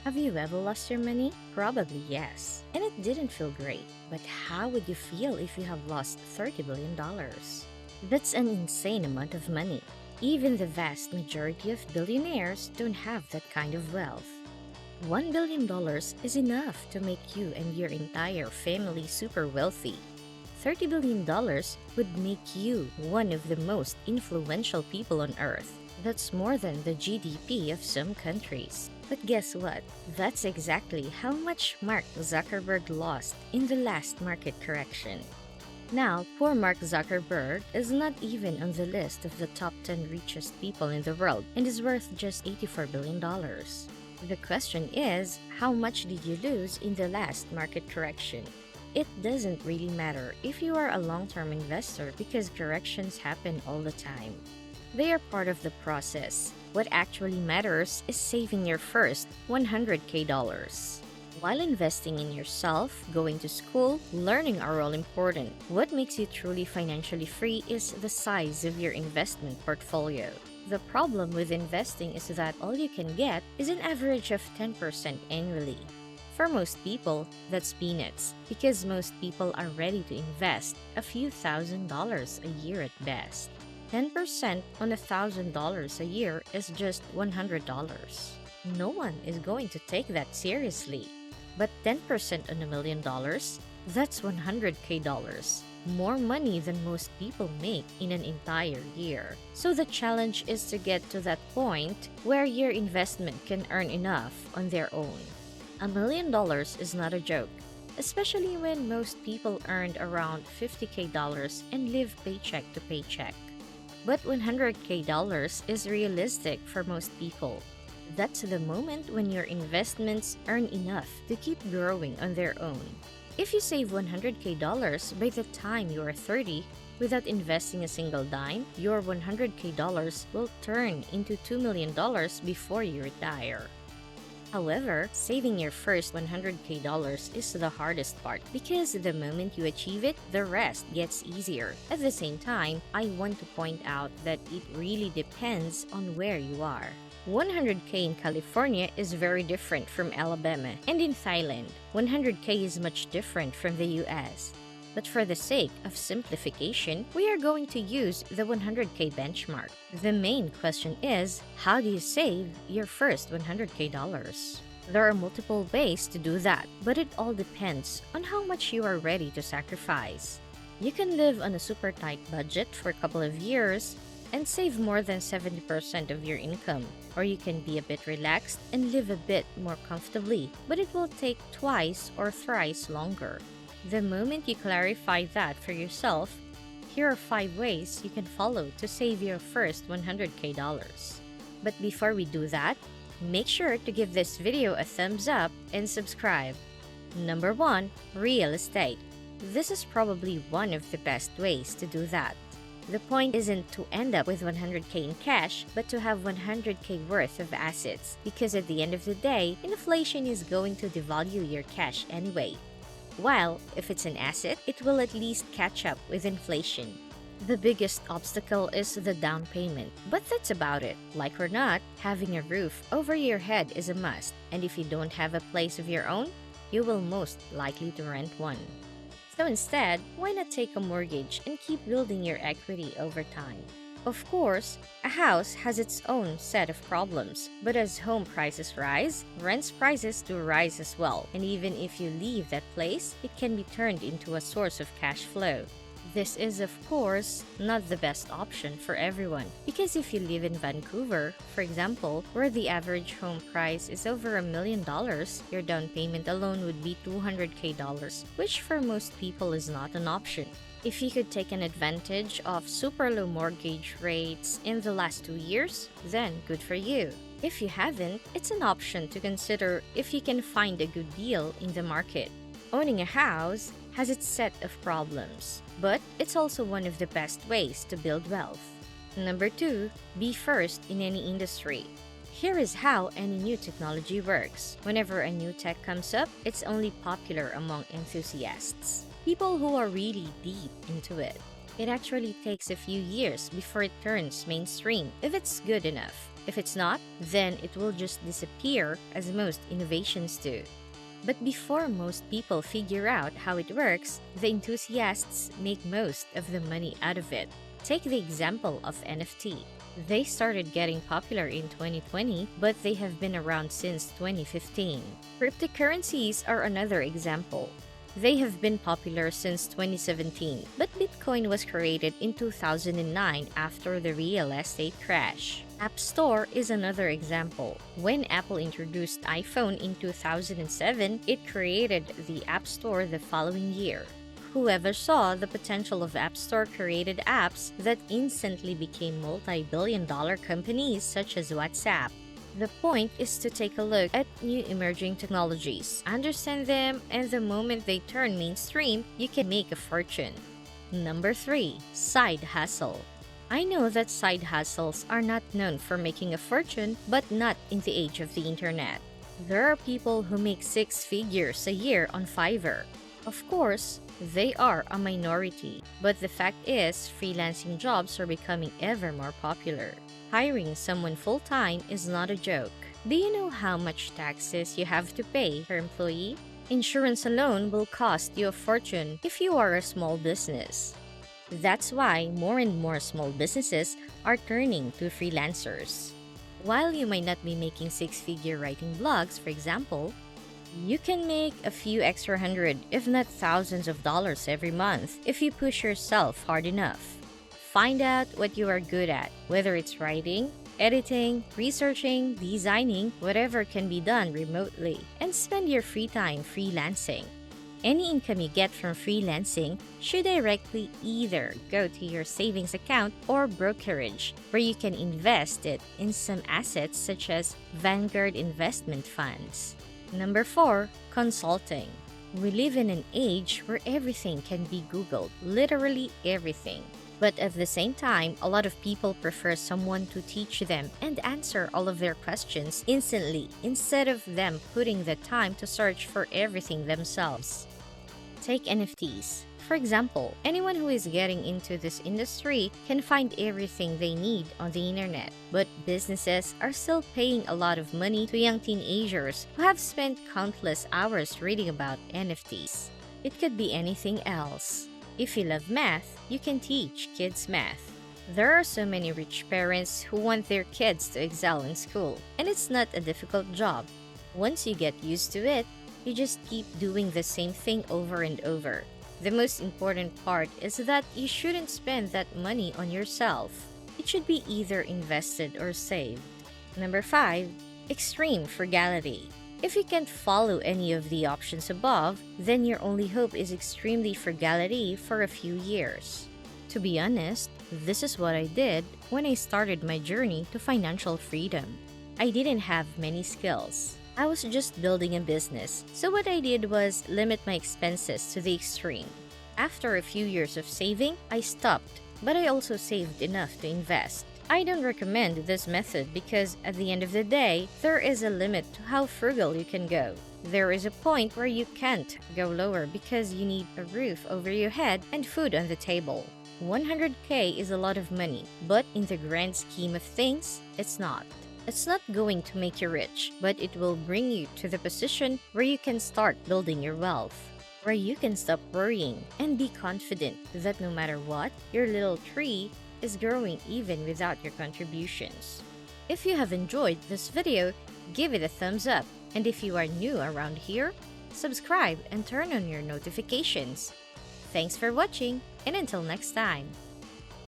Have you ever lost your money? Probably yes. And it didn't feel great. But how would you feel if you have lost $30 billion? That's an insane amount of money. Even the vast majority of billionaires don't have that kind of wealth. $1 billion is enough to make you and your entire family super wealthy. $30 billion would make you one of the most influential people on earth. That's more than the GDP of some countries. But guess what? That's exactly how much Mark Zuckerberg lost in the last market correction. Now, poor Mark Zuckerberg is not even on the list of the top 10 richest people in the world and is worth just $84 billion. The question is, how much did you lose in the last market correction? It doesn't really matter if you are a long-term investor because corrections happen all the time. They are part of the process. What actually matters is saving your first $100K. While investing in yourself, going to school, learning are all important. What makes you truly financially free is the size of your investment portfolio. The problem with investing is that all you can get is an average of 10% annually. For most people, that's peanuts because most people are ready to invest a few $1,000s a year at best. 10% on $1,000 a year is just $100. No one is going to take that seriously. But 10% on $1 million, that's $100K. More money than most people make in an entire year. So the challenge is to get to that point where your investment can earn enough on their own. $1 million is not a joke, especially when most people earned around $50K and live paycheck to paycheck. But $100K is realistic for most people. That's the moment when your investments earn enough to keep growing on their own. If you save $100K by the time you are 30 without investing a single dime, your $100K will turn into $2 million before you retire. However, saving your first $100K is the hardest part because the moment you achieve it, the rest gets easier. At the same time, I want to point out that it really depends on where you are. 100K in California is very different from Alabama, and in Thailand, 100K is much different from the US. But for the sake of simplification, we are going to use the 100K benchmark. The main question is, how do you save your first $100K? There are multiple ways to do that, but it all depends on how much you are ready to sacrifice. You can live on a super tight budget for a couple of years and save more than 70% of your income. Or you can be a bit relaxed and live a bit more comfortably, but it will take twice or thrice longer. The moment you clarify that for yourself, here are 5 ways you can follow to save your first $100K. But before we do that, make sure to give this video a thumbs up and subscribe. Number 1. Real estate. This is probably one of the best ways to do that. The point isn't to end up with 100K in cash, but to have 100K worth of assets, because at the end of the day, inflation is going to devalue your cash anyway. While, if it's an asset, it will at least catch up with inflation. The biggest obstacle is the down payment, but that's about it. Like or not, having a roof over your head is a must, and if you don't have a place of your own, you will most likely to rent one. So instead, why not take a mortgage and keep building your equity over time? Of course, a house has its own set of problems, but as home prices rise, rent prices do rise as well, and even if you leave that place, it can be turned into a source of cash flow. This is, of course, not the best option for everyone, because if you live in Vancouver, for example, where the average home price is over $1 million, your down payment alone would be $200K, which for most people is not an option. If you could take an advantage of super low mortgage rates in the last 2 years, then good for you. If you haven't, it's an option to consider if you can find a good deal in the market. Owning a house has its set of problems, but it's also one of the best ways to build wealth. Number 2, be first in any industry. Here is how any new technology works. Whenever a new tech comes up, it's only popular among enthusiasts, people who are really deep into it. It actually takes a few years before it turns mainstream, if it's good enough. If it's not, then it will just disappear as most innovations do. But before most people figure out how it works, the enthusiasts make most of the money out of it. Take the example of NFT. They started getting popular in 2020, but they have been around since 2015. Cryptocurrencies are another example. They have been popular since 2017, but Bitcoin was created in 2009 after the real estate crash. App Store is another example. When Apple introduced iPhone in 2007, it created the App Store the following year. Whoever saw the potential of App Store created apps that instantly became multi-billion-dollar companies such as WhatsApp. The point is to take a look at new emerging technologies, understand them, and the moment they turn mainstream, you can make a fortune. Number 3. Side hustle. I know that side hustles are not known for making a fortune, but not in the age of the internet. There are people who make 6 figures a year on Fiverr. Of course, they are a minority, but the fact is, freelancing jobs are becoming ever more popular. Hiring someone full-time is not a joke. Do you know how much taxes you have to pay per employee? Insurance alone will cost you a fortune if you are a small business. That's why more and more small businesses are turning to freelancers. While you might not be making 6-figure writing blogs, for example, you can make a few extra hundred, if not thousands of dollars every month if you push yourself hard enough. Find out what you are good at, whether it's writing, editing, researching, designing, whatever can be done remotely, and spend your free time freelancing. Any income you get from freelancing should directly either go to your savings account or brokerage, where you can invest it in some assets such as Vanguard investment funds. Number 4. Consulting. We live in an age where everything can be Googled, literally everything. But at the same time, a lot of people prefer someone to teach them and answer all of their questions instantly instead of them putting the time to search for everything themselves. Take NFTs. For example, anyone who is getting into this industry can find everything they need on the internet, but businesses are still paying a lot of money to young teenagers who have spent countless hours reading about NFTs. It could be anything else. If you love math, you can teach kids math. There are so many rich parents who want their kids to excel in school, and it's not a difficult job. Once you get used to it, you just keep doing the same thing over and over. The most important part is that you shouldn't spend that money on yourself. It should be either invested or saved. Number 5. Extreme frugality. If you can't follow any of the options above, then your only hope is extremely frugality for a few years. To be honest, this is what I did when I started my journey to financial freedom. I didn't have many skills. I was just building a business, so what I did was limit my expenses to the extreme. After a few years of saving, I stopped, but I also saved enough to invest. I don't recommend this method because at the end of the day, there is a limit to how frugal you can go. There is a point where you can't go lower because you need a roof over your head and food on the table. 100K is a lot of money, but in the grand scheme of things, it's not. It's not going to make you rich, but it will bring you to the position where you can start building your wealth, where you can stop worrying and be confident that no matter what, your little tree is growing even without your contributions. If you have enjoyed this video, give it a thumbs up, and if you are new around here, subscribe and turn on your notifications. Thanks for watching, and until next time.